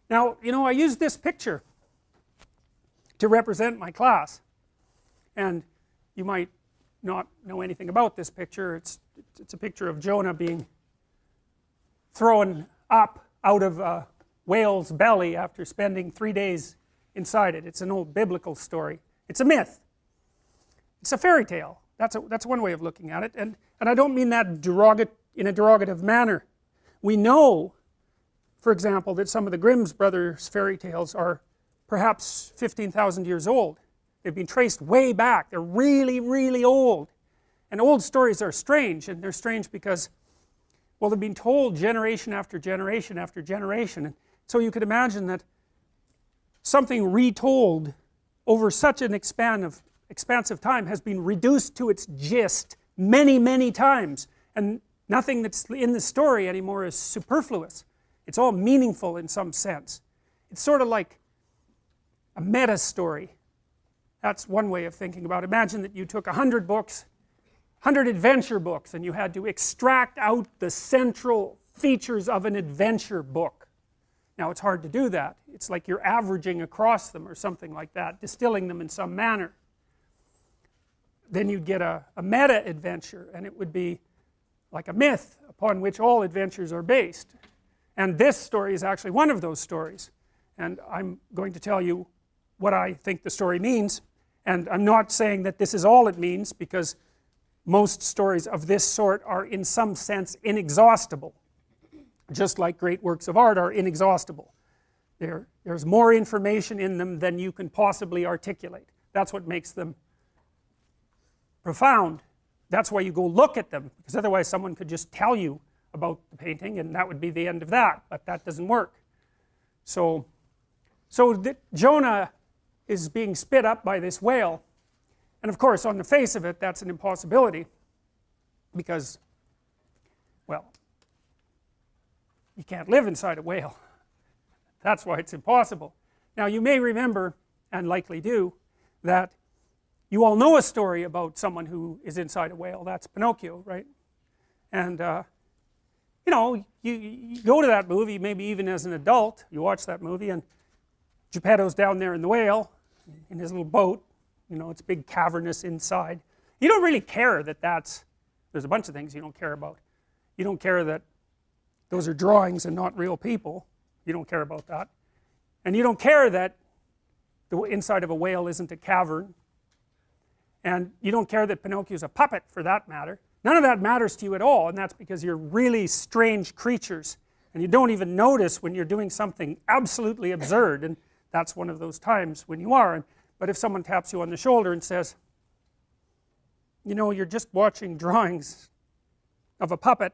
Now, you know, I used this picture to represent my class, and you might not know anything about this picture. It's a picture of Jonah being thrown up out of a whale's belly after spending 3 days inside it. It's an old biblical story. It's a myth. It's a fairy tale. That's one way of looking at it, and I don't mean that in a derogative manner. We know, for example, that some of the Grimm's brothers fairy tales are perhaps 15,000 years old. They've been traced way back. They're really, really old. And old stories are strange, and they're strange because, well, they've been told generation after generation after generation. And so you could imagine that something retold over such an expansive time has been reduced to its gist many, many times. And nothing that's in the story anymore is superfluous. It's all meaningful in some sense. It's sort of like a meta story. That's one way of thinking about it. Imagine that you took 100 books, 100 adventure books, and you had to extract out the central features of an adventure book. Now, it's hard to do that. It's like you're averaging across them or something like that, distilling them in some manner. Then you'd get a meta adventure, and it would be like a myth upon which all adventures are based. And this story is actually one of those stories. And I'm going to tell you what I think the story means. And I'm not saying that this is all it means, because most stories of this sort are in some sense inexhaustible. Just like great works of art are inexhaustible. There's more information in them than you can possibly articulate. That's what makes them profound. That's why you go look at them, because otherwise someone could just tell you about the painting and that would be the end of that, but that doesn't work. So Jonah is being spit up by this whale, and of course on the face of it that's an impossibility, because, well, you can't live inside a whale. That's why it's impossible. Now you may remember, and likely do, that you all know a story about someone who is inside a whale. That's Pinocchio, right? And you know, you go to that movie, maybe even as an adult, you watch that movie, and Geppetto's down there in the whale, in his little boat, you know, it's big cavernous inside. You don't really care that there's a bunch of things you don't care about. You don't care that those are drawings and not real people. You don't care about that. And you don't care that the inside of a whale isn't a cavern. And you don't care that Pinocchio's a puppet, for that matter. None of that matters to you at all, and that's because you're really strange creatures, and you don't even notice when you're doing something absolutely absurd, and that's one of those times when you are. But if someone taps you on the shoulder and says, you know, you're just watching drawings of a puppet,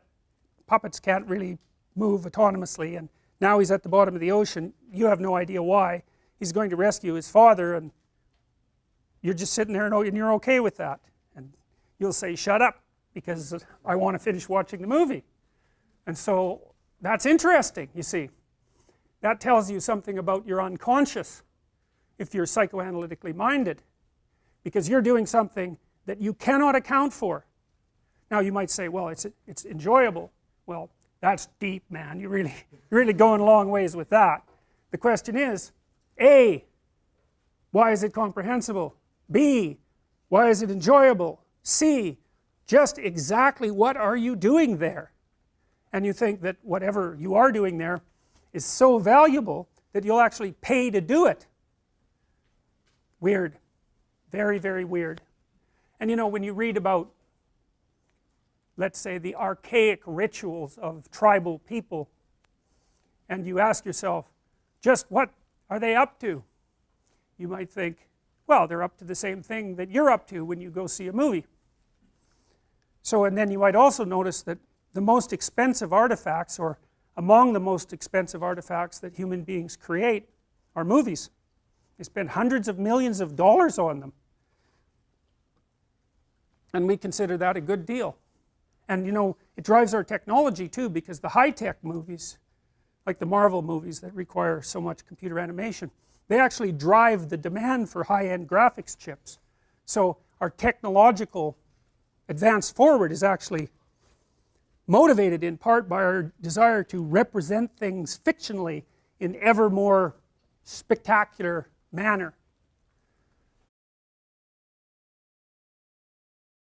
puppets can't really move autonomously, and now he's at the bottom of the ocean, you have no idea why, he's going to rescue his father, and you're just sitting there and you're okay with that, and you'll say, shut up, because I want to finish watching the movie. And so that's interesting, you see. That tells you something about your unconscious if you're psychoanalytically minded, because you're doing something that you cannot account for. Now you might say, well, it's enjoyable. Well, that's deep, man. You're really going a long ways with that. The question is, A, why is it comprehensible? B, why is it enjoyable? C, just exactly what are you doing there? And you think that whatever you are doing there is so valuable that you'll actually pay to do it. Weird. Very, very weird. And you know, when you read about, let's say, the archaic rituals of tribal people, and you ask yourself, just what are they up to? You might think, well, they're up to the same thing that you're up to when you go see a movie. So, and then you might also notice that the most expensive artifacts, or among the most expensive artifacts that human beings create, are movies. They spend hundreds of millions of dollars on them. And we consider that a good deal. And you know, it drives our technology too, because the high-tech movies, like the Marvel movies that require so much computer animation, they actually drive the demand for high-end graphics chips. So our technological advance forward is actually motivated in part by our desire to represent things fictionally in ever more spectacular manner.